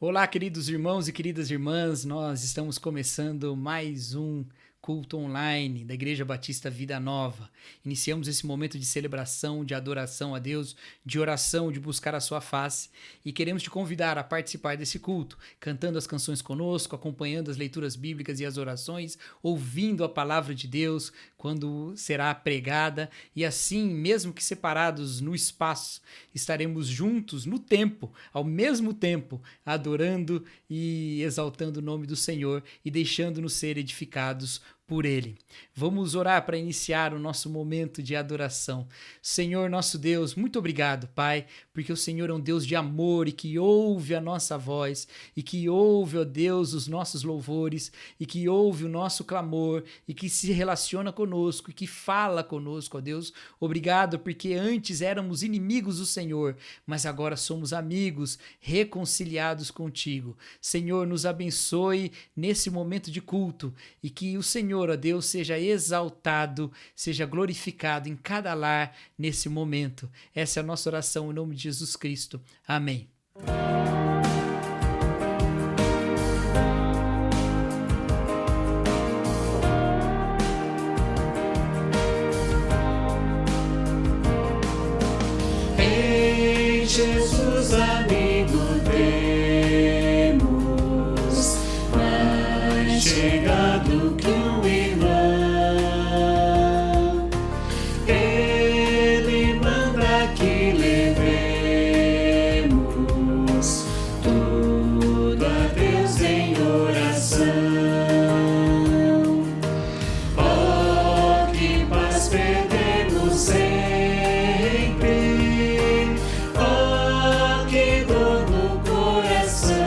Olá, queridos irmãos e queridas irmãs, nós estamos começando mais um culto online da Igreja Batista Vida Nova. Iniciamos esse momento de celebração, de adoração a Deus, de oração, de buscar a sua face e queremos te convidar a participar desse culto, cantando as canções conosco, acompanhando as leituras bíblicas e as orações, ouvindo a palavra de Deus quando será pregada e assim, mesmo que separados no espaço, estaremos juntos no tempo, ao mesmo tempo, adorando e exaltando o nome do Senhor e deixando-nos ser edificados por Ele. Vamos orar para iniciar o nosso momento de adoração. Senhor nosso Deus, muito obrigado, Pai, porque o Senhor é um Deus de amor e que ouve a nossa voz e que ouve, ó Deus, os nossos louvores e que ouve o nosso clamor e que se relaciona conosco e que fala conosco, ó Deus. Obrigado porque antes éramos inimigos do Senhor, mas agora somos amigos, reconciliados contigo. Senhor, nos abençoe nesse momento de culto e que o Senhor, ó Deus, seja exaltado, seja glorificado em cada lar nesse momento. Essa é a nossa oração em nome de Jesus Cristo. Amém. Em Jesus, amigo, temos mais chegado que um irmão. Ele manda que levemos tudo a Deus em oração. Oh, que paz perdemos sempre. Oh, que dor no coração.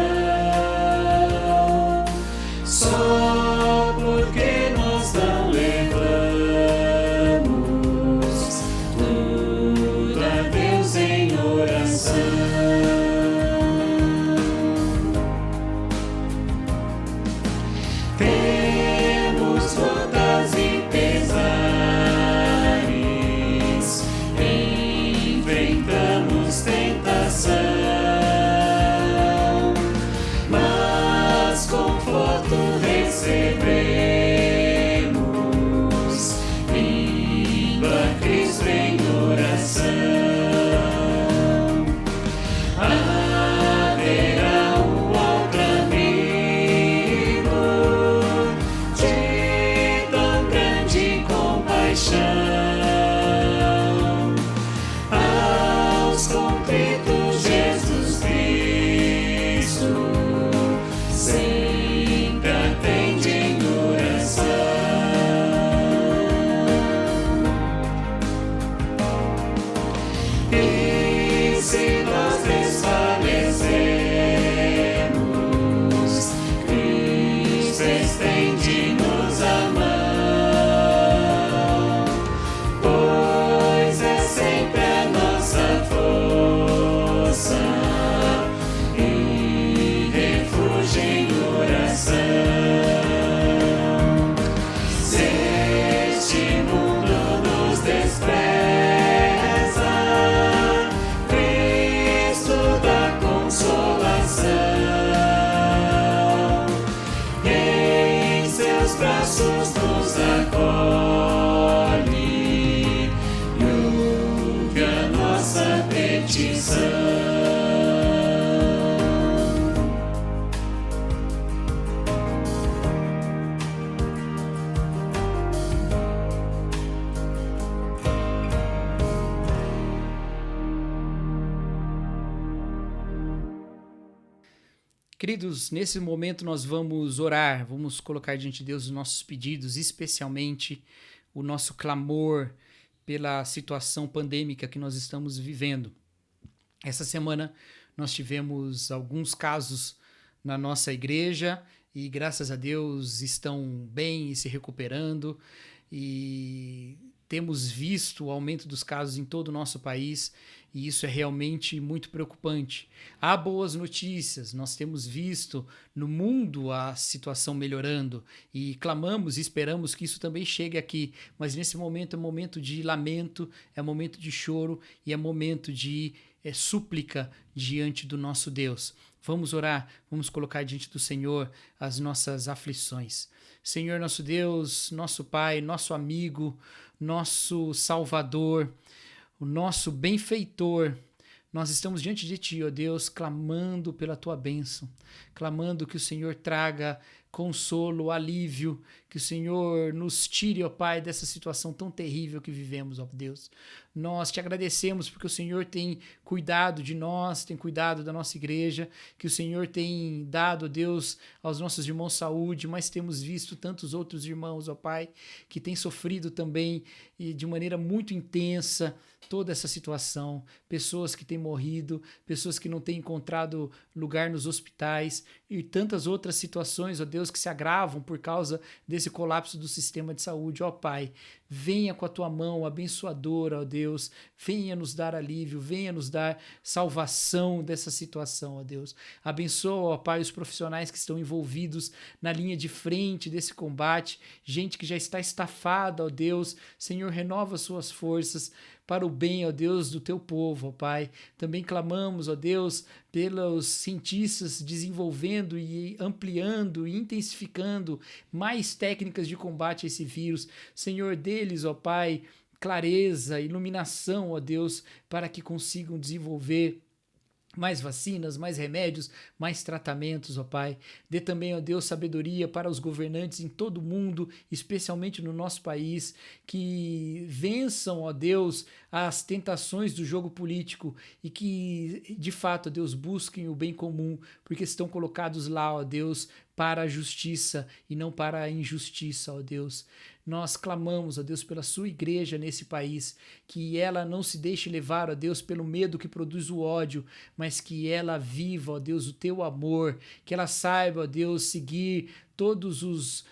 Só porque nós não levamos tudo a Deus em oração. Temos lutas e pesares, enfrentamos tentação, mas conforto recebemos, indo a Cristo em oração. Haverá um outro amigo de tão grande compaixão. Aos contritos Jesus Cristo sempre atende em oração. E se nós desfalecemos, Cristo estende-nos a mão, pois é sempre a nossa força e refúgio em oração. Se este mundo nos despreza, Cristo dá consolação. Em seus braços nos acolhe e ouve a nossa petição. Queridos, nesse momento nós vamos orar, vamos colocar diante de Deus os nossos pedidos, especialmente o nosso clamor pela situação pandêmica que nós estamos vivendo. Essa semana nós tivemos alguns casos na nossa igreja e graças a Deus estão bem e se recuperando e temos visto o aumento dos casos em todo o nosso país e isso é realmente muito preocupante. Há boas notícias, nós temos visto no mundo a situação melhorando e clamamos e esperamos que isso também chegue aqui, mas nesse momento é momento de lamento, é momento de choro e é momento de súplica diante do nosso Deus. Vamos orar, vamos colocar diante do Senhor as nossas aflições. Senhor, nosso Deus, nosso Pai, nosso amigo, nosso Salvador, o nosso benfeitor, nós estamos diante de Ti, ó Deus, clamando pela Tua bênção, clamando que o Senhor traga consolo, alívio, que o Senhor nos tire, ó Pai, dessa situação tão terrível que vivemos, ó Deus. Nós te agradecemos porque o Senhor tem cuidado de nós, tem cuidado da nossa igreja, que o Senhor tem dado, ó Deus, aos nossos irmãos saúde, mas temos visto tantos outros irmãos, ó Pai, que têm sofrido também e de maneira muito intensa toda essa situação, pessoas que têm morrido, pessoas que não têm encontrado lugar nos hospitais e tantas outras situações, ó Deus, que se agravam por causa desse colapso do sistema de saúde. Ó Pai, venha com a Tua mão abençoadora, ó Deus, venha nos dar alívio, venha nos dar salvação dessa situação, ó Deus. Abençoa, ó Pai, os profissionais que estão envolvidos na linha de frente desse combate, gente que já está estafada, ó Deus. Senhor, renova suas forças para o bem, ó Deus, do Teu povo, ó Pai. Também clamamos, ó Deus, pelos cientistas desenvolvendo e ampliando e intensificando mais técnicas de combate a esse vírus. Senhor, deles, ó Pai, clareza, iluminação, ó Deus, para que consigam desenvolver mais vacinas, mais remédios, mais tratamentos, ó Pai. Dê também, ó Deus, sabedoria para os governantes em todo o mundo, especialmente no nosso país, que vençam, ó Deus, as tentações do jogo político e que, de fato, ó Deus, busquem o bem comum, porque estão colocados lá, ó Deus, para a justiça e não para a injustiça, ó Deus. Nós clamamos, ó Deus, pela Sua igreja nesse país, que ela não se deixe levar, ó Deus, pelo medo que produz o ódio, mas que ela viva, ó Deus, o Teu amor, que ela saiba, ó Deus, seguir todos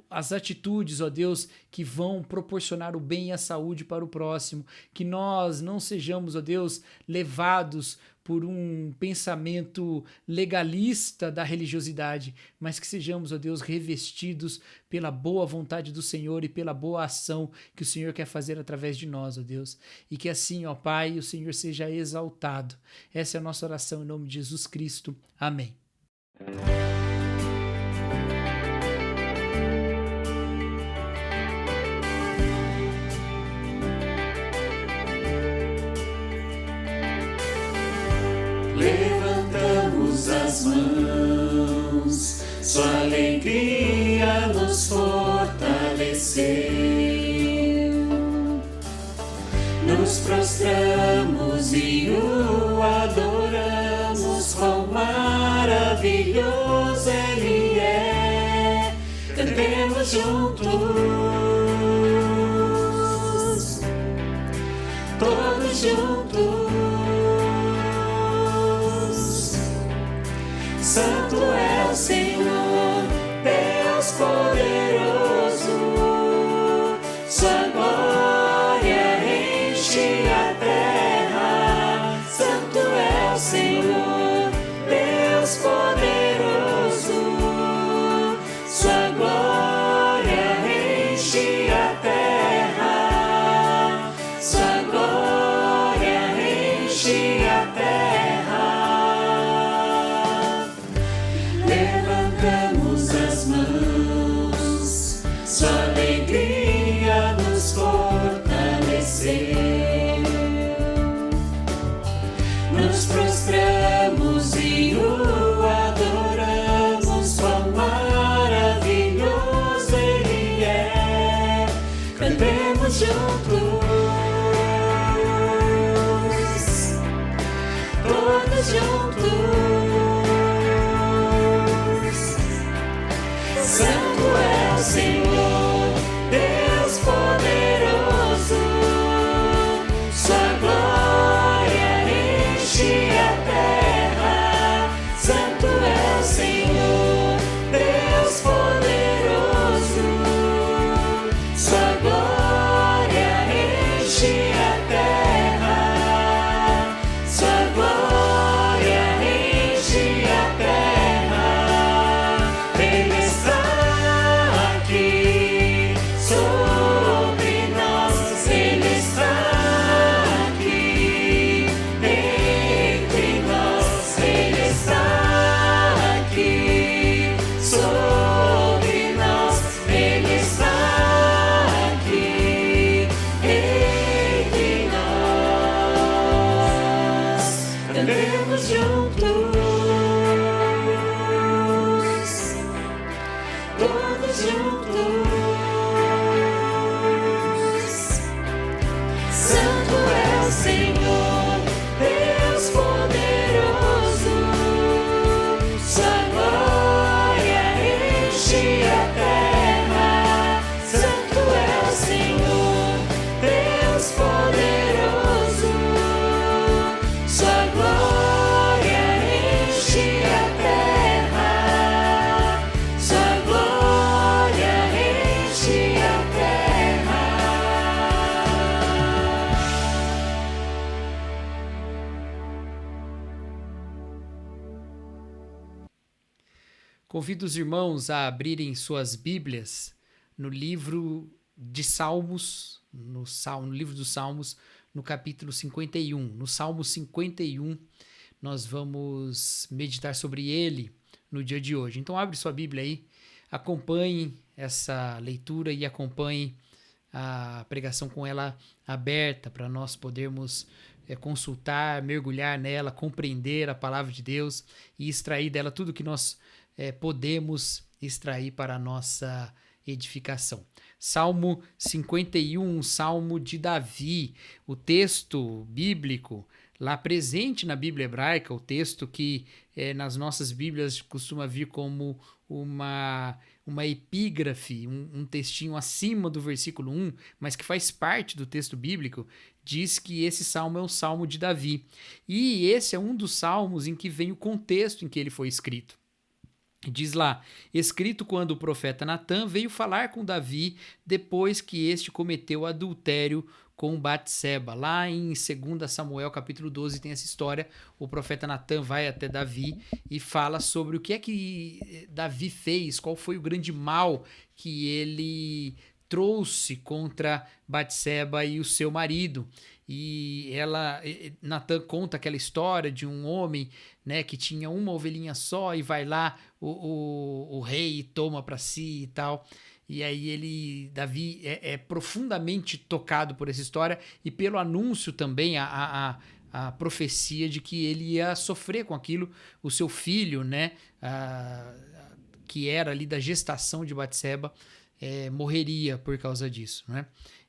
as atitudes, ó Deus, que vão proporcionar o bem e a saúde para o próximo, que nós não sejamos, ó Deus, levados por um pensamento legalista da religiosidade, mas que sejamos, ó Deus, revestidos pela boa vontade do Senhor e pela boa ação que o Senhor quer fazer através de nós, ó Deus. E que assim, ó Pai, o Senhor seja exaltado. Essa é a nossa oração em nome de Jesus Cristo. Amém. Levantamos as mãos, Sua alegria nos fortaleceu. Nos prostramos e o adoramos, quão maravilhoso Ele é. Cantemos juntos, todos juntos. Santo é o Senhor, Deus poderoso, Sua glória enche a terra. Santo é o Senhor, Deus poderoso, Sua glória enche a terra. Sua glória enche a terra. Levantamos as mãos, Sua alegria nos fortaleceu. Nos prostramos e o adoramos, quão maravilhoso Ele é. Cantemos juntos, todos juntos. Santo é o Senhor, Deus poderoso, Sua glória enche a terra. Santo é o Senhor, Deus poderoso, Sua glória enche a terra. Sua glória enche a terra. Ele está aqui. todos juntos. Santo é o Senhor, Deus poderoso, sua glória enche a terra. Santo é o Senhor, Deus poderoso, sua glória enche a terra. Sua glória enche a terra. Convido os irmãos a abrirem suas Bíblias no livro de Salmos, no livro dos Salmos, no capítulo 51. No Salmo 51, nós vamos meditar sobre ele no dia de hoje. Então abre sua Bíblia aí, acompanhe essa leitura e acompanhe a pregação com ela aberta para nós podermos consultar, mergulhar nela, compreender a palavra de Deus e extrair dela tudo que nós podemos extrair para a nossa edificação. Salmo 51, Salmo de Davi, o texto bíblico lá presente na Bíblia hebraica, o texto que nas nossas Bíblias costuma vir como uma epígrafe, um textinho acima do versículo 1, mas que faz parte do texto bíblico, diz que esse salmo é um salmo de Davi. E esse é um dos salmos em que vem o contexto em que ele foi escrito. Diz lá, escrito quando o profeta Natã veio falar com Davi depois que este cometeu adultério com Batseba. Lá em 2 Samuel capítulo 12 tem essa história, o profeta Natã vai até Davi e fala sobre o que é que Davi fez, qual foi o grande mal que ele trouxe contra Batseba e o seu marido. E Natã conta aquela história de um homem, né, que tinha uma ovelhinha só e vai lá o rei toma para si e tal. E aí Davi é profundamente tocado por essa história e pelo anúncio também, a profecia de que ele ia sofrer com aquilo, o seu filho, né, que era ali da gestação de Batseba, morreria por causa disso, né?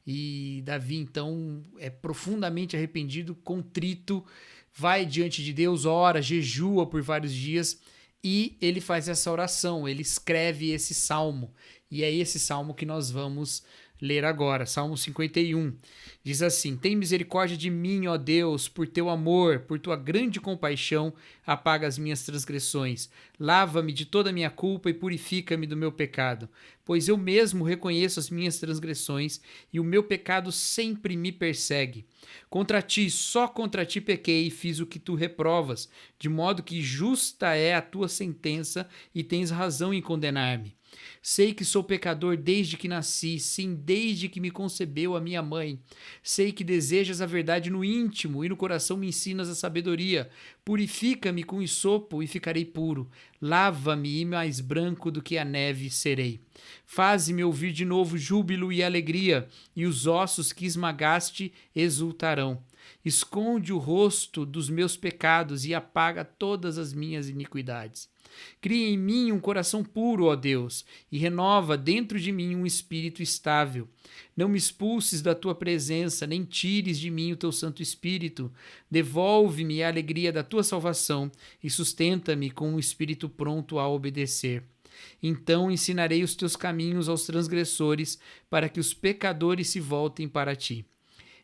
E Davi, então, é profundamente arrependido, contrito, vai diante de Deus, ora, jejua por vários dias e ele faz essa oração, ele escreve esse salmo. E é esse salmo que nós vamos ler agora, Salmo 51. Diz assim: tem misericórdia de mim, ó Deus, por teu amor, por tua grande compaixão, apaga as minhas transgressões. Lava-me de toda a minha culpa e purifica-me do meu pecado. Pois eu mesmo reconheço as minhas transgressões e o meu pecado sempre me persegue. Contra ti, só contra ti pequei e fiz o que tu reprovas, de modo que justa é a tua sentença e tens razão em condenar-me. Sei que sou pecador desde que nasci, sim, desde que me concebeu a minha mãe. Sei que desejas a verdade no íntimo e no coração me ensinas a sabedoria. Purifica-me com hisopo e ficarei puro. Lava-me e mais branco do que a neve serei. Faze-me ouvir de novo júbilo e alegria, e os ossos que esmagaste exultarão. Esconde o rosto dos meus pecados e apaga todas as minhas iniquidades. Cria em mim um coração puro, ó Deus, e renova dentro de mim um espírito estável. Não me expulses da tua presença, nem tires de mim o teu Santo Espírito. Devolve-me a alegria da tua salvação e sustenta-me com um espírito pronto a obedecer. Então ensinarei os teus caminhos aos transgressores, para que os pecadores se voltem para ti.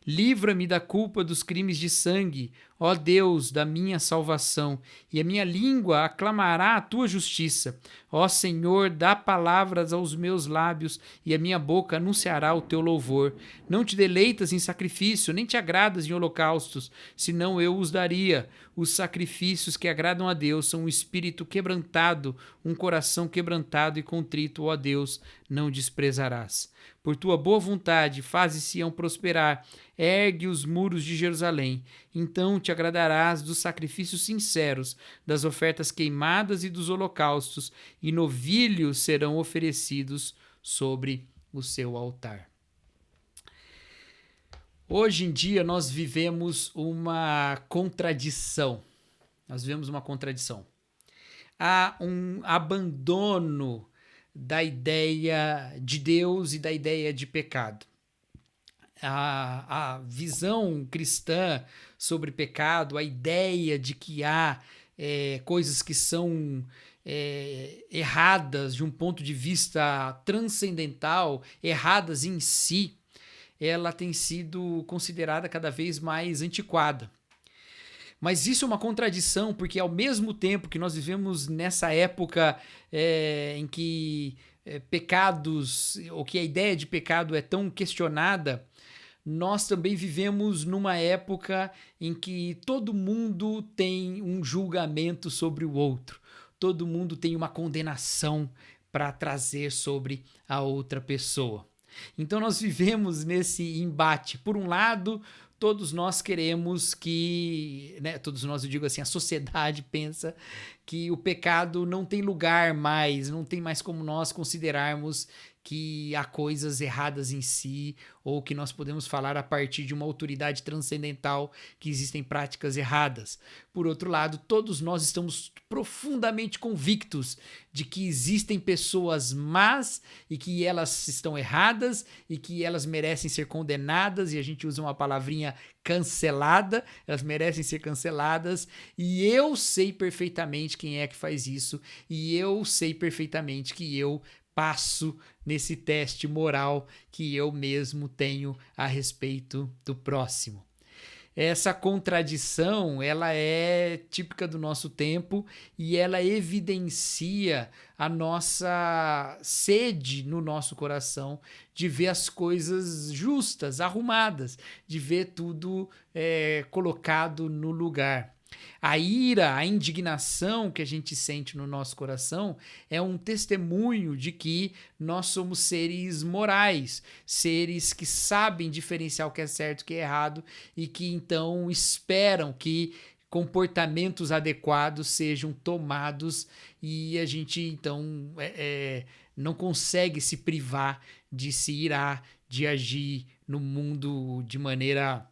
Livra-me da culpa dos crimes de sangue, ó Deus, da minha salvação, e a minha língua aclamará a tua justiça. Ó Senhor, dá palavras aos meus lábios, e a minha boca anunciará o teu louvor. Não te deleitas em sacrifício, nem te agradas em holocaustos, senão eu os daria. Os sacrifícios que agradam a Deus são um espírito quebrantado, um coração quebrantado e contrito, ó Deus, não desprezarás. Por tua boa vontade, faze Sião prosperar, ergue os muros de Jerusalém. Então te agradarás dos sacrifícios sinceros, das ofertas queimadas e dos holocaustos, e novilhos serão oferecidos sobre o seu altar. Hoje em dia nós vivemos uma contradição. nós vemos uma contradição. Há um abandono da ideia de Deus e da ideia de pecado. A visão cristã sobre pecado, a ideia de que há coisas que são erradas de um ponto de vista transcendental, erradas em si, ela tem sido considerada cada vez mais antiquada. Mas isso é uma contradição, porque ao mesmo tempo que nós vivemos nessa época em que pecados, ou que a ideia de pecado é tão questionada, nós também vivemos numa época em que todo mundo tem um julgamento sobre o outro. Todo mundo tem uma condenação para trazer sobre a outra pessoa. Então nós vivemos nesse embate. Por um lado, todos nós queremos que, né, todos nós, eu digo assim, a sociedade pensa que o pecado não tem lugar mais, não tem mais como nós considerarmos que há coisas erradas em si, ou que nós podemos falar a partir de uma autoridade transcendental que existem práticas erradas. Por outro lado, todos nós estamos profundamente convictos de que existem pessoas más e que elas estão erradas e que elas merecem ser condenadas, e a gente usa uma palavrinha cancelada, elas merecem ser canceladas, e eu sei perfeitamente quem é que faz isso, e eu sei perfeitamente que eu passo nesse teste moral que eu mesmo tenho a respeito do próximo. Essa contradição, ela é típica do nosso tempo e ela evidencia a nossa sede no nosso coração de ver as coisas justas, arrumadas, de ver tudo colocado no lugar. A ira, a indignação que a gente sente no nosso coração é um testemunho de que nós somos seres morais, seres que sabem diferenciar o que é certo e o que é errado e que então esperam que comportamentos adequados sejam tomados, e a gente então não consegue se privar de se irar, de agir no mundo de maneira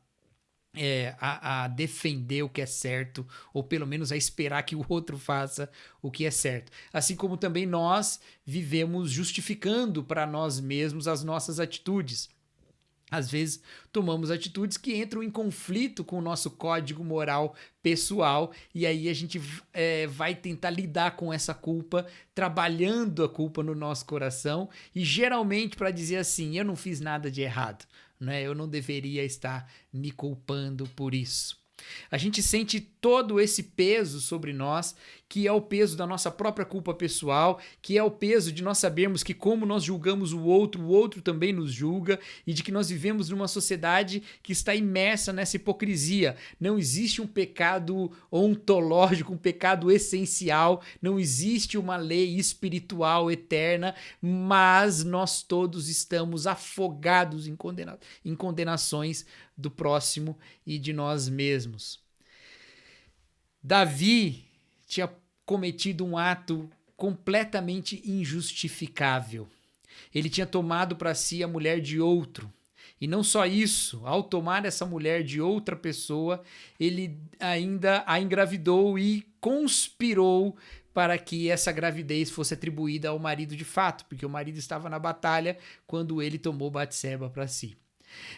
a defender o que é certo, ou pelo menos a esperar que o outro faça o que é certo. Assim como também nós vivemos justificando para nós mesmos as nossas atitudes. Às vezes tomamos atitudes que entram em conflito com o nosso código moral pessoal, e aí a gente vai tentar lidar com essa culpa, trabalhando a culpa no nosso coração, e geralmente para dizer assim, eu não fiz nada de errado, né? Eu não deveria estar me culpando por isso. A gente sente todo esse peso sobre nós, que é o peso da nossa própria culpa pessoal, que é o peso de nós sabermos que como nós julgamos o outro também nos julga, e de que nós vivemos numa sociedade que está imersa nessa hipocrisia. Não existe um pecado ontológico, um pecado essencial, não existe uma lei espiritual eterna, mas nós todos estamos afogados em condenações do próximo e de nós mesmos. Davi tinha cometido um ato completamente injustificável. Ele tinha tomado para si a mulher de outro. E não só isso, ao tomar essa mulher de outra pessoa, ele ainda a engravidou e conspirou para que essa gravidez fosse atribuída ao marido de fato, porque o marido estava na batalha quando ele tomou Batseba para si.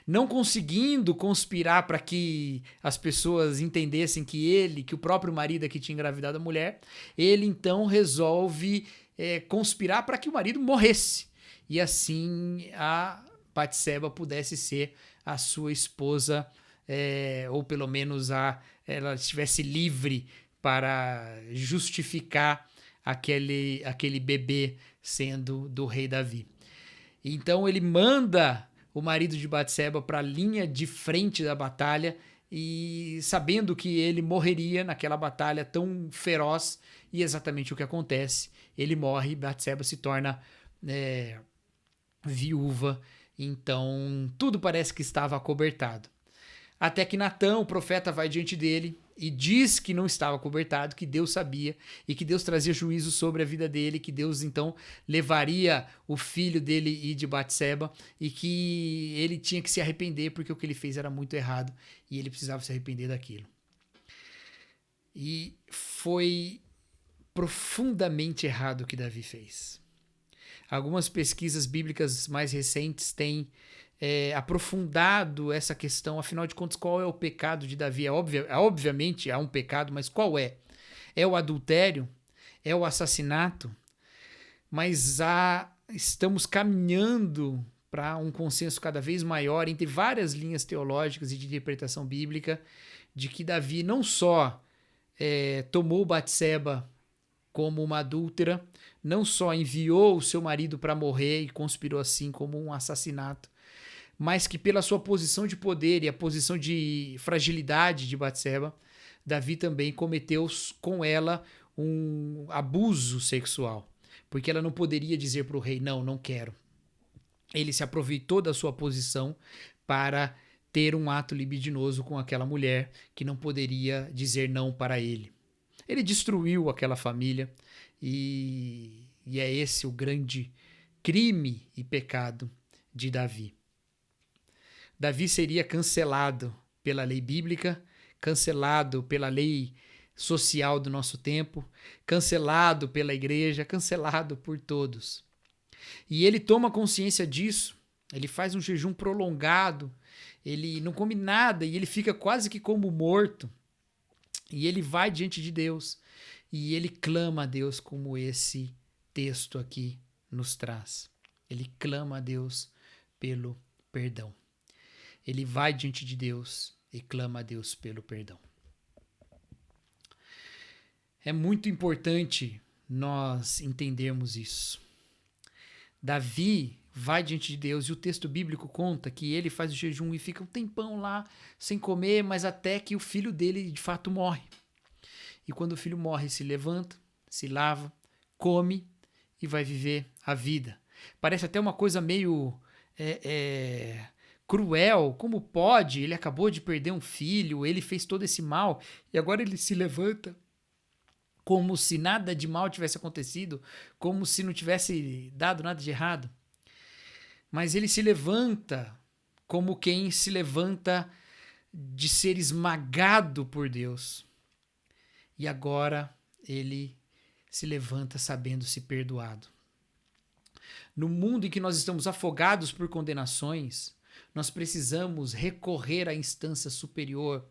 Não conseguindo conspirar para que as pessoas entendessem que o próprio marido é que tinha engravidado a mulher, ele então resolve conspirar para que o marido morresse, e assim a Batseba pudesse ser a sua esposa, ou pelo menos ela estivesse livre para justificar aquele bebê sendo do rei Davi. Então ele manda o marido de Batseba para a linha de frente da batalha, e sabendo que ele morreria naquela batalha tão feroz, e exatamente o que acontece, ele morre e Batseba se torna viúva. Então tudo parece que estava acobertado. Até que Natã, o profeta, vai diante dele e diz que não estava acobertado, que Deus sabia e que Deus trazia juízo sobre a vida dele, que Deus então levaria o filho dele e de Batseba, e que ele tinha que se arrepender porque o que ele fez era muito errado e ele precisava se arrepender daquilo. E foi profundamente errado o que Davi fez. Algumas pesquisas bíblicas mais recentes têm aprofundado essa questão. Afinal de contas, qual é o pecado de Davi? Obviamente há um pecado, mas qual é? É o adultério? É o assassinato? Mas estamos caminhando para um consenso cada vez maior entre várias linhas teológicas e de interpretação bíblica de que Davi não só tomou Batseba como uma adúltera, não só enviou o seu marido para morrer e conspirou assim como um assassinato, mas que pela sua posição de poder e a posição de fragilidade de Batseba, Davi também cometeu com ela um abuso sexual, porque ela não poderia dizer para o rei, não quero. Ele se aproveitou da sua posição para ter um ato libidinoso com aquela mulher que não poderia dizer não para ele. Ele destruiu aquela família e é esse o grande crime e pecado de Davi. Davi seria cancelado pela lei bíblica, cancelado pela lei social do nosso tempo, cancelado pela igreja, cancelado por todos. E ele toma consciência disso, ele faz um jejum prolongado, ele não come nada e ele fica quase que como morto. E ele vai diante de Deus e ele clama a Deus como esse texto aqui nos traz. Ele clama a Deus pelo perdão. Ele vai diante de Deus e clama a Deus pelo perdão. É muito importante nós entendermos isso. Davi vai diante de Deus e o texto bíblico conta que ele faz o jejum e fica um tempão lá sem comer, mas até que o filho dele de fato morre. E quando o filho morre, se levanta, se lava, come e vai viver a vida. Parece até uma coisa meio cruel. Como pode? Ele acabou de perder um filho, ele fez todo esse mal e agora ele se levanta como se nada de mal tivesse acontecido, como se não tivesse dado nada de errado. Mas ele se levanta como quem se levanta de ser esmagado por Deus. E agora ele se levanta sabendo-se perdoado. No mundo em que nós estamos afogados por condenações, nós precisamos recorrer à instância superior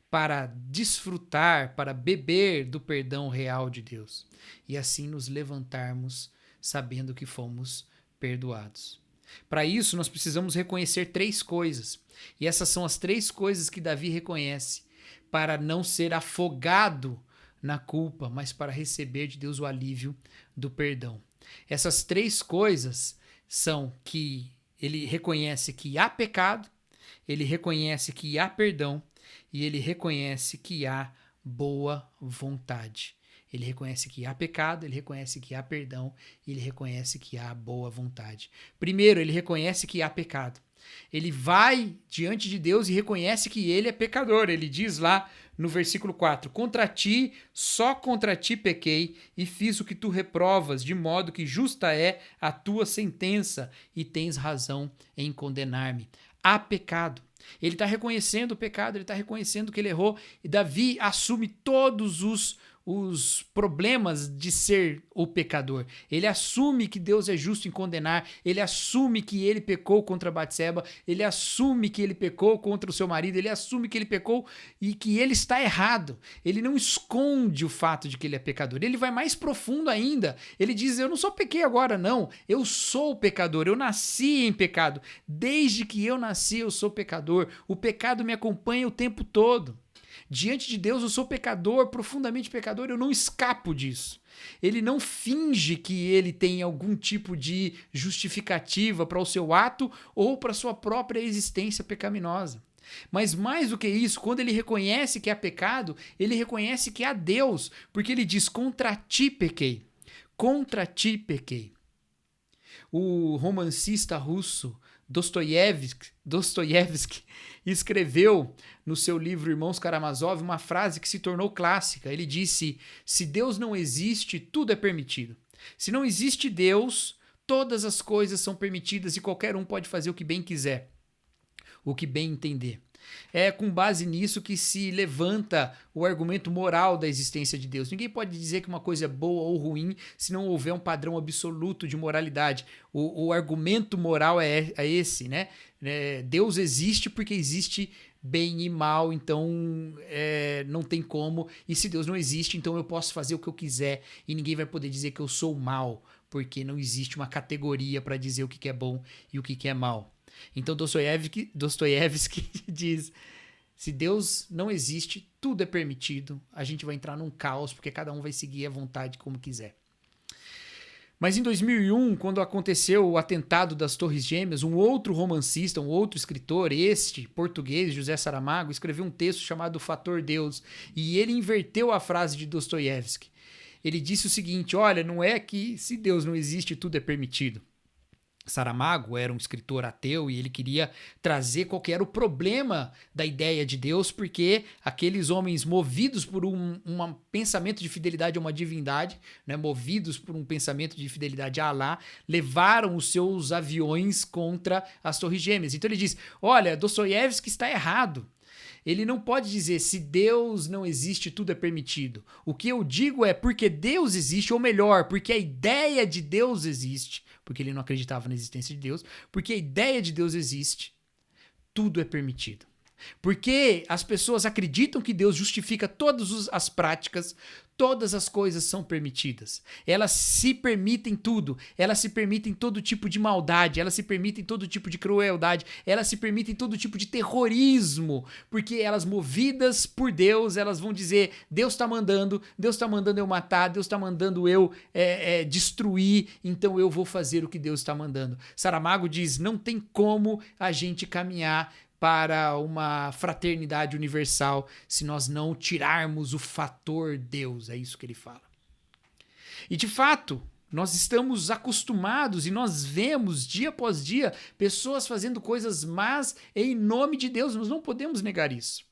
para desfrutar, para beber do perdão real de Deus. E assim nos levantarmos sabendo que fomos perdoados. Para isso, nós precisamos reconhecer 3 coisas. E essas são as 3 coisas que Davi reconhece para não ser afogado na culpa, mas para receber de Deus o alívio do perdão. Essas 3 coisas são que ele reconhece que há pecado, ele reconhece que há perdão e ele reconhece que há boa vontade. Ele reconhece que há pecado, ele reconhece que há perdão e ele reconhece que há boa vontade. Primeiro, ele reconhece que há pecado. Ele vai diante de Deus e reconhece que ele é pecador. Ele diz lá no versículo 4, contra ti, só contra ti pequei e fiz o que tu reprovas, de modo que justa é a tua sentença e tens razão em condenar-me. Há pecado. Ele está reconhecendo o pecado, ele está reconhecendo que ele errou e Davi assume todos os problemas de ser o pecador. Ele assume que Deus é justo em condenar, ele assume que ele pecou contra Batseba, ele assume que ele pecou contra o seu marido, ele assume que ele pecou e que ele está errado. Ele não esconde o fato de que ele é pecador, ele vai mais profundo ainda. Ele diz, eu não só pequei agora não, eu sou pecador, eu nasci em pecado. Desde que eu nasci eu sou pecador, o pecado me acompanha o tempo todo. Diante de Deus eu sou pecador, profundamente pecador, eu não escapo disso. Ele não finge que ele tem algum tipo de justificativa para o seu ato ou para a sua própria existência pecaminosa. Mas mais do que isso, quando ele reconhece que há pecado, ele reconhece que há Deus, porque ele diz, contra ti pequei, contra ti pequei. O romancista russo Dostoiévski escreveu no seu livro Irmãos Karamazov uma frase que se tornou clássica. Ele disse, se Deus não existe, tudo é permitido. Se não existe Deus, todas as coisas são permitidas e qualquer um pode fazer o que bem quiser, o que bem entender. É com base nisso que se levanta o argumento moral da existência de Deus. Ninguém pode dizer que uma coisa é boa ou ruim se não houver um padrão absoluto de moralidade. O argumento moral é esse, né? Deus existe porque existe bem e mal, então não tem como. E se Deus não existe, então eu posso fazer o que eu quiser e ninguém vai poder dizer que eu sou mal, porque não existe uma categoria para dizer o que é bom e o que é mal. Então Dostoiévski diz: se Deus não existe, tudo é permitido, a gente vai entrar num caos porque cada um vai seguir a vontade como quiser. Mas em 2001, quando aconteceu o atentado das Torres Gêmeas, um outro romancista, um outro escritor, este português, José Saramago, escreveu um texto chamado Fator Deus, e ele inverteu a frase de Dostoiévski. Ele disse o seguinte: olha, não é que se Deus não existe, tudo é permitido. Saramago era um escritor ateu e ele queria trazer qual que era o problema da ideia de Deus, porque aqueles homens movidos por um pensamento de fidelidade a uma divindade, né, movidos por um pensamento de fidelidade a Alá, levaram os seus aviões contra as Torres Gêmeas. Então ele diz: olha, Dostoiévski está errado. Ele não pode dizer se Deus não existe, tudo é permitido. O que eu digo é porque Deus existe, ou melhor, porque a ideia de Deus existe, porque ele não acreditava na existência de Deus, porque a ideia de Deus existe, tudo é permitido. Porque as pessoas acreditam que Deus justifica todas as práticas, todas as coisas são permitidas. Elas se permitem tudo, elas se permitem todo tipo de maldade, elas se permitem todo tipo de crueldade, elas se permitem todo tipo de terrorismo, porque elas, movidas por Deus, elas vão dizer: Deus está mandando eu matar, Deus está mandando eu destruir, então eu vou fazer o que Deus está mandando. Saramago diz: não tem como a gente caminhar para uma fraternidade universal se nós não tirarmos o fator Deus. É isso que ele fala. E de fato, nós estamos acostumados e nós vemos dia após dia pessoas fazendo coisas más em nome de Deus. Nós não podemos negar isso.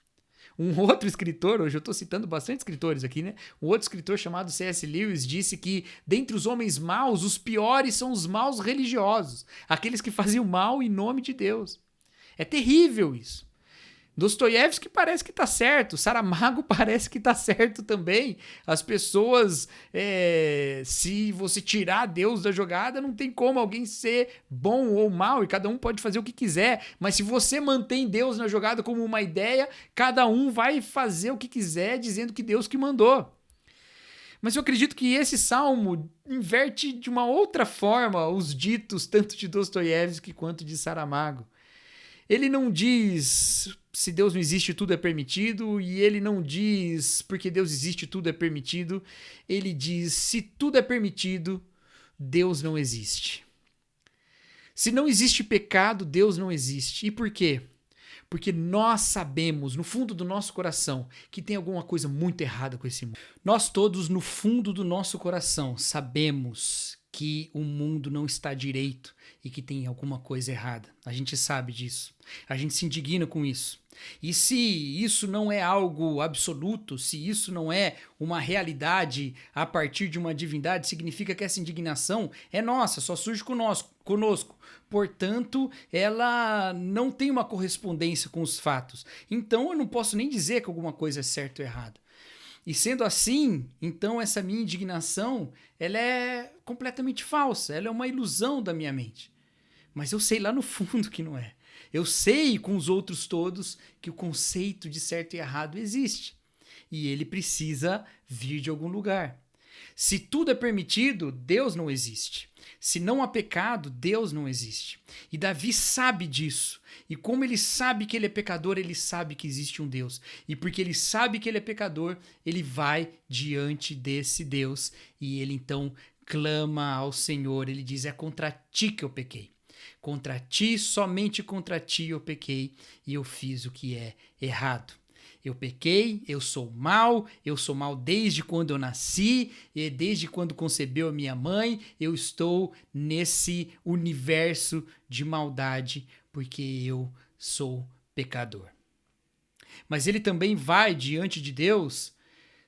Um outro escritor, hoje eu estou citando bastante escritores aqui, né? Um outro escritor chamado C.S. Lewis disse que dentre os homens maus, os piores são os maus religiosos, aqueles que faziam mal em nome de Deus. É terrível isso. Dostoiévski parece que está certo, Saramago parece que está certo também. As pessoas, se você tirar Deus da jogada, não tem como alguém ser bom ou mal, e cada um pode fazer o que quiser. Mas se você mantém Deus na jogada como uma ideia, cada um vai fazer o que quiser, dizendo que Deus que mandou. Mas eu acredito que esse salmo inverte de uma outra forma os ditos tanto de Dostoiévski quanto de Saramago. Ele não diz se Deus não existe, tudo é permitido, e ele não diz porque Deus existe, tudo é permitido. Ele diz: se tudo é permitido, Deus não existe. Se não existe pecado, Deus não existe. E por quê? Porque nós sabemos, no fundo do nosso coração, que tem alguma coisa muito errada com esse mundo. Nós todos, no fundo do nosso coração, sabemos que o mundo não está direito e que tem alguma coisa errada. A gente sabe disso. A gente se indigna com isso. E se isso não é algo absoluto, se isso não é uma realidade a partir de uma divindade, significa que essa indignação é nossa, só surge conosco. Portanto, ela não tem uma correspondência com os fatos. Então, eu não posso nem dizer que alguma coisa é certa ou errada. E sendo assim, então essa minha indignação, ela é completamente falsa, ela é uma ilusão da minha mente. Mas eu sei lá no fundo que não é. Eu sei com os outros todos que o conceito de certo e errado existe. E ele precisa vir de algum lugar. Se tudo é permitido, Deus não existe. Se não há pecado, Deus não existe. E Davi sabe disso. E como ele sabe que ele é pecador, ele sabe que existe um Deus. E porque ele sabe que ele é pecador, ele vai diante desse Deus. E ele então clama ao Senhor. Ele diz: é contra ti que eu pequei. Contra ti, somente contra ti eu pequei. E eu fiz o que é errado. Eu pequei, eu sou mal desde quando eu nasci, e desde quando concebeu a minha mãe, eu estou nesse universo de maldade, porque eu sou pecador. Mas ele também vai diante de Deus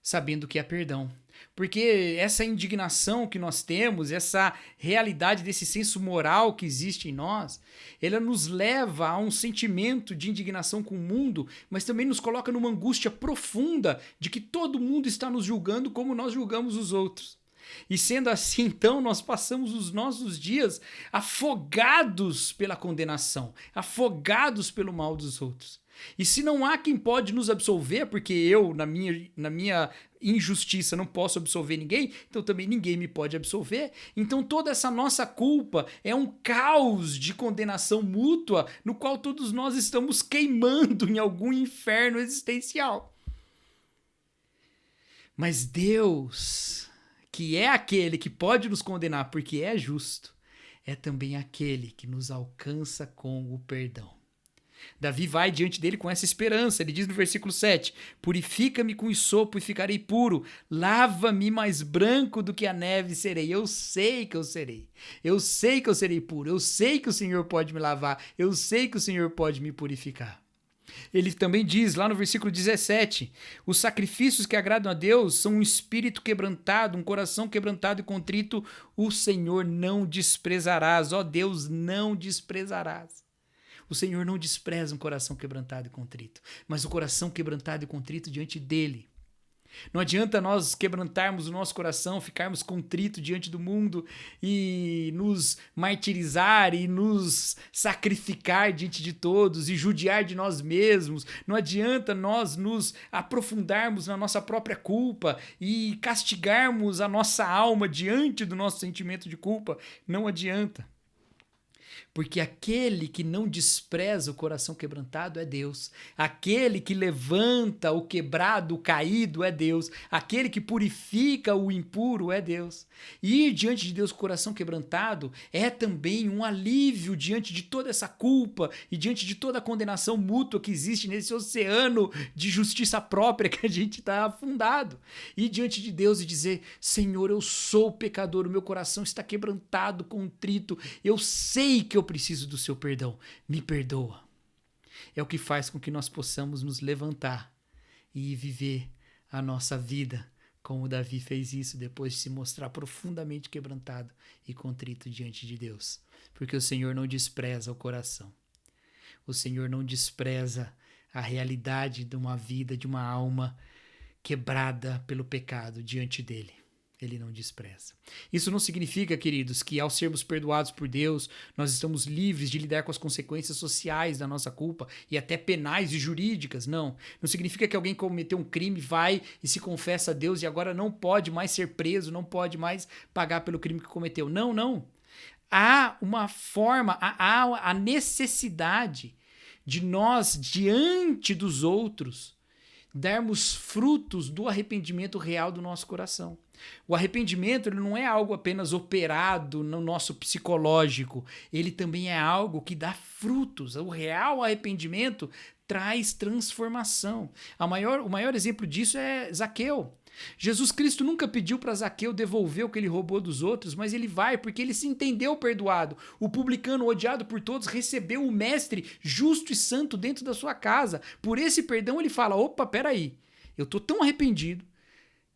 sabendo que há perdão, Porque essa indignação que nós temos, essa realidade desse senso moral que existe em nós, ela nos leva a um sentimento de indignação com o mundo, mas também nos coloca numa angústia profunda de que todo mundo está nos julgando como nós julgamos os outros. E sendo assim, então, nós passamos os nossos dias afogados pela condenação, afogados pelo mal dos outros. E se não há quem pode nos absolver, porque eu, na minha injustiça, não posso absolver ninguém, então também ninguém me pode absolver. Então toda essa nossa culpa é um caos de condenação mútua, no qual todos nós estamos queimando em algum inferno existencial. Mas Deus, que é aquele que pode nos condenar porque é justo, é também aquele que nos alcança com o perdão. Davi vai diante dele com essa esperança. Ele diz no versículo 7: purifica-me com hisopo e ficarei puro, lava-me mais branco do que a neve serei. Eu sei que eu serei, eu sei que eu serei puro, eu sei que o Senhor pode me lavar, eu sei que o Senhor pode me purificar. Ele também diz lá no versículo 17: os sacrifícios que agradam a Deus são um espírito quebrantado, um coração quebrantado e contrito, o Senhor não desprezarás. Ó Deus, não desprezarás. O Senhor não despreza um coração quebrantado e contrito, mas o coração quebrantado e contrito diante dele. Não adianta nós quebrantarmos o nosso coração, ficarmos contritos diante do mundo e nos martirizar e nos sacrificar diante de todos e judiar de nós mesmos. Não adianta nós nos aprofundarmos na nossa própria culpa e castigarmos a nossa alma diante do nosso sentimento de culpa. Não adianta. Porque aquele que não despreza o coração quebrantado é Deus. Aquele que levanta o quebrado, o caído é Deus. Aquele que purifica o impuro é Deus. E ir diante de Deus com o coração quebrantado é também um alívio diante de toda essa culpa e diante de toda a condenação mútua que existe nesse oceano de justiça própria que a gente está afundado. Ir diante de Deus e dizer: Senhor, eu sou pecador, o meu coração está quebrantado, contrito, eu sei que eu preciso do seu perdão, me perdoa. É o que faz com que nós possamos nos levantar e viver a nossa vida como Davi fez isso depois de se mostrar profundamente quebrantado e contrito diante de Deus. Porque o Senhor não despreza o coração. O Senhor não despreza a realidade de uma vida, de uma alma quebrada pelo pecado diante dele. Ele não despreza. Isso não significa, queridos, que ao sermos perdoados por Deus, nós estamos livres de lidar com as consequências sociais da nossa culpa e até penais e jurídicas, não. Não significa que alguém cometeu um crime, vai e se confessa a Deus e agora não pode mais ser preso, não pode mais pagar pelo crime que cometeu. Não, não. Há uma forma, há a necessidade de nós, diante dos outros, darmos frutos do arrependimento real do nosso coração. O arrependimento ele não é algo apenas operado no nosso psicológico, ele também é algo que dá frutos. O real arrependimento traz transformação. O maior exemplo disso é Zaqueu. Jesus Cristo nunca pediu para Zaqueu devolver o que ele roubou dos outros, mas ele vai porque ele se entendeu perdoado. O publicano odiado por todos recebeu o mestre justo e santo dentro da sua casa. Por esse perdão ele fala: opa, peraí, eu estou tão arrependido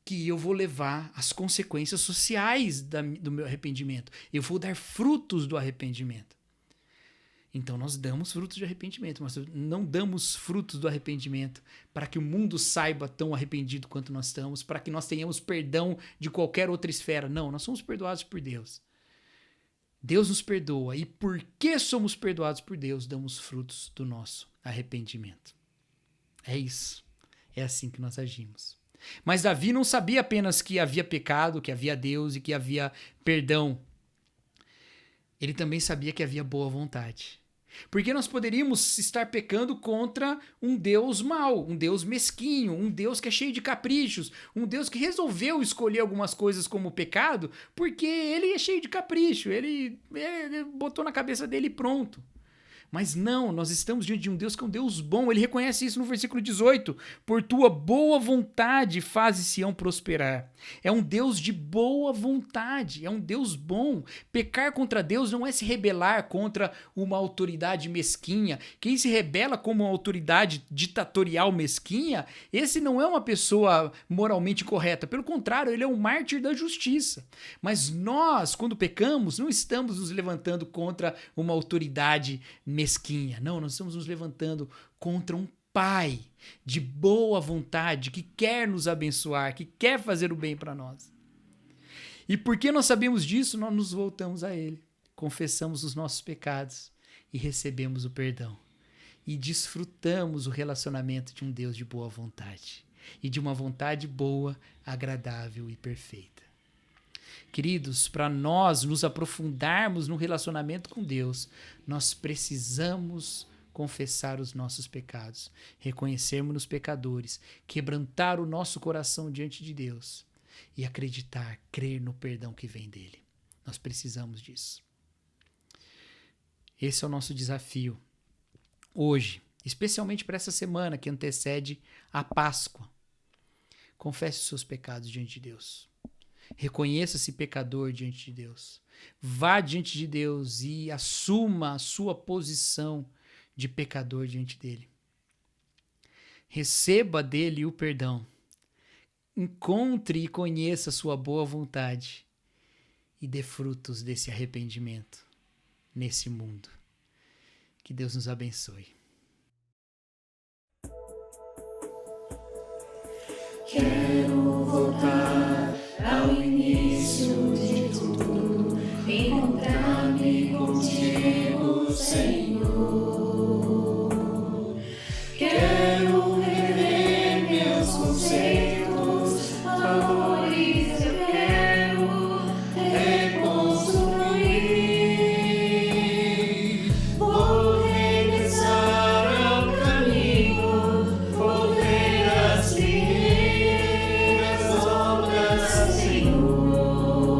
que eu vou levar as consequências sociais do meu arrependimento. Eu vou dar frutos do arrependimento. Então nós damos frutos de arrependimento, mas não damos frutos do arrependimento para que o mundo saiba tão arrependido quanto nós estamos, para que nós tenhamos perdão de qualquer outra esfera. Não, nós somos perdoados por Deus. Deus nos perdoa e porque somos perdoados por Deus, damos frutos do nosso arrependimento. É isso. É assim que nós agimos. Mas Davi não sabia apenas que havia pecado, que havia Deus e que havia perdão. Ele também sabia que havia boa vontade. Porque nós poderíamos estar pecando contra um Deus mau, um Deus mesquinho, um Deus que é cheio de caprichos, um Deus que resolveu escolher algumas coisas como pecado porque ele é cheio de capricho, ele botou na cabeça dele e pronto. Mas não, nós estamos diante de um Deus que é um Deus bom. Ele reconhece isso no versículo 18. Por tua boa vontade faze Sião prosperar. É um Deus de boa vontade, é um Deus bom. Pecar contra Deus não é se rebelar contra uma autoridade mesquinha. Quem se rebela como uma autoridade ditatorial mesquinha, esse não é uma pessoa moralmente correta. Pelo contrário, ele é um mártir da justiça. Mas nós, quando pecamos, não estamos nos levantando contra uma autoridade mesquinha. Não, nós estamos nos levantando contra um Pai de boa vontade, que quer nos abençoar, que quer fazer o bem para nós. E porque nós sabemos disso, nós nos voltamos a Ele, confessamos os nossos pecados e recebemos o perdão. E desfrutamos o relacionamento de um Deus de boa vontade e de uma vontade boa, agradável e perfeita. Queridos, para nós nos aprofundarmos no relacionamento com Deus, nós precisamos confessar os nossos pecados, reconhecermos-nos pecadores, quebrantar o nosso coração diante de Deus e acreditar, crer no perdão que vem dele. Nós precisamos disso. Esse é o nosso desafio hoje, especialmente para essa semana que antecede a Páscoa. Confesse os seus pecados diante de Deus. Reconheça-se pecador diante de Deus. Vá diante de Deus e assuma a sua posição de pecador diante dele. Receba dele o perdão. Encontre e conheça a sua boa vontade e dê frutos desse arrependimento nesse mundo. Que Deus nos abençoe. Quero voltar ao início de tudo, encontrar-me contigo, Senhor. Quero rever meus conceitos, valores eu quero reconstruir. Vou regressar ao caminho, vou ver as primeiras obras, Senhor.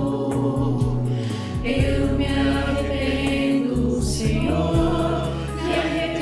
Eu me arrependo, Senhor, me arrependo.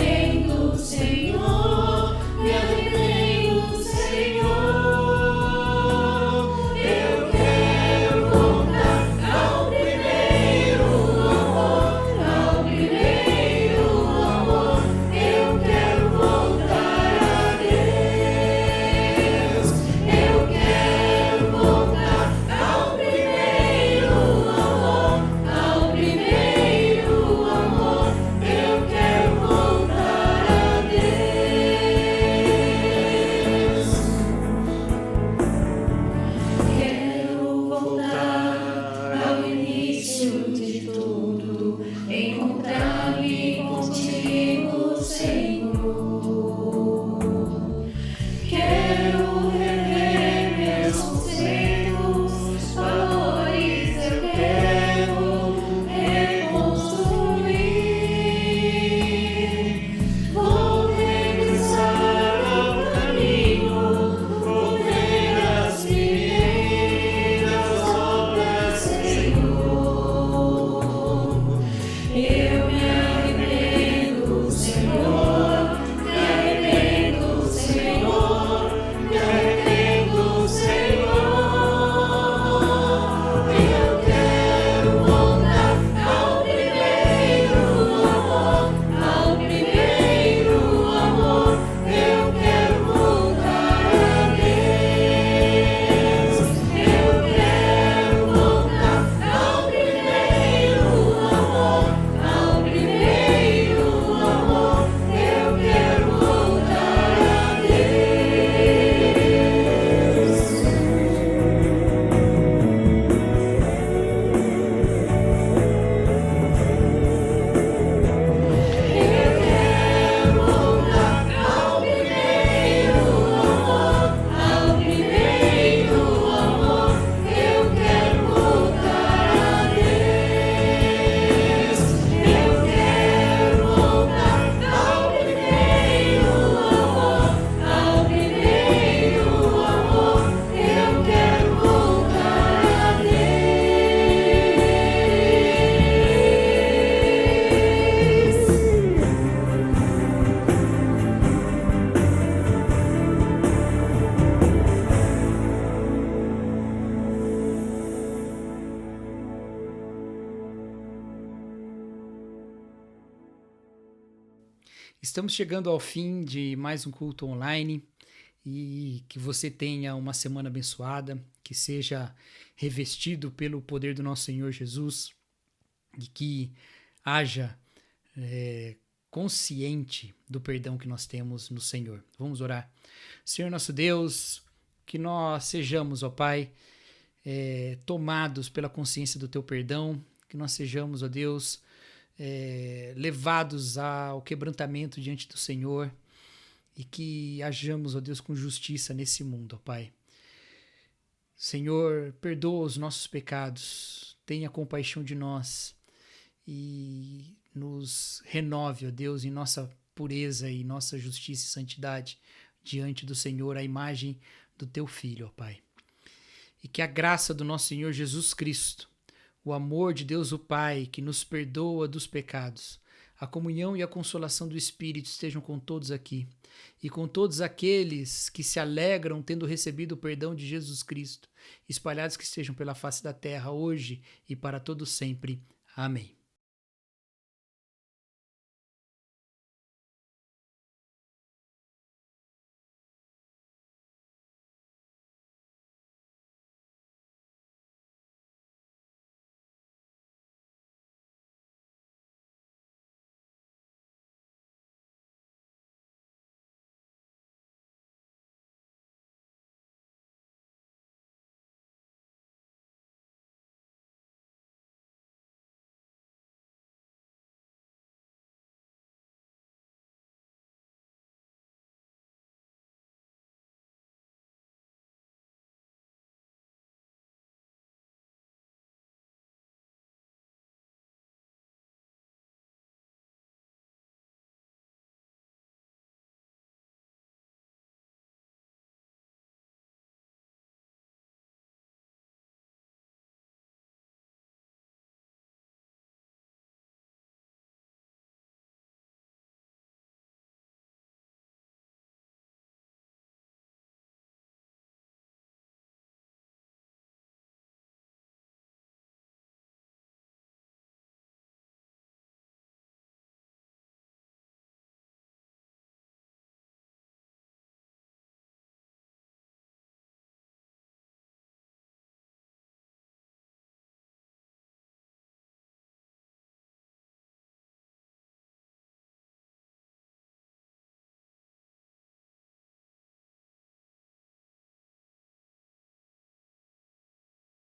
Estamos chegando ao fim de mais um culto online e que você tenha uma semana abençoada, que seja revestido pelo poder do nosso Senhor Jesus e que haja consciente do perdão que nós temos no Senhor. Vamos orar. Senhor nosso Deus, que nós sejamos, ó Pai, tomados pela consciência do Teu perdão, que nós sejamos, ó Deus, levados ao quebrantamento diante do Senhor e que hajamos, ó Deus, com justiça nesse mundo, ó Pai. Senhor, perdoa os nossos pecados, tenha compaixão de nós e nos renove, ó Deus, em nossa pureza e nossa justiça e santidade diante do Senhor, a imagem do Teu Filho, ó Pai. E que a graça do nosso Senhor Jesus Cristo, o amor de Deus o Pai, que nos perdoa dos pecados, a comunhão e a consolação do Espírito estejam com todos aqui e com todos aqueles que se alegram tendo recebido o perdão de Jesus Cristo, espalhados que estejam pela face da terra hoje e para todo sempre. Amém.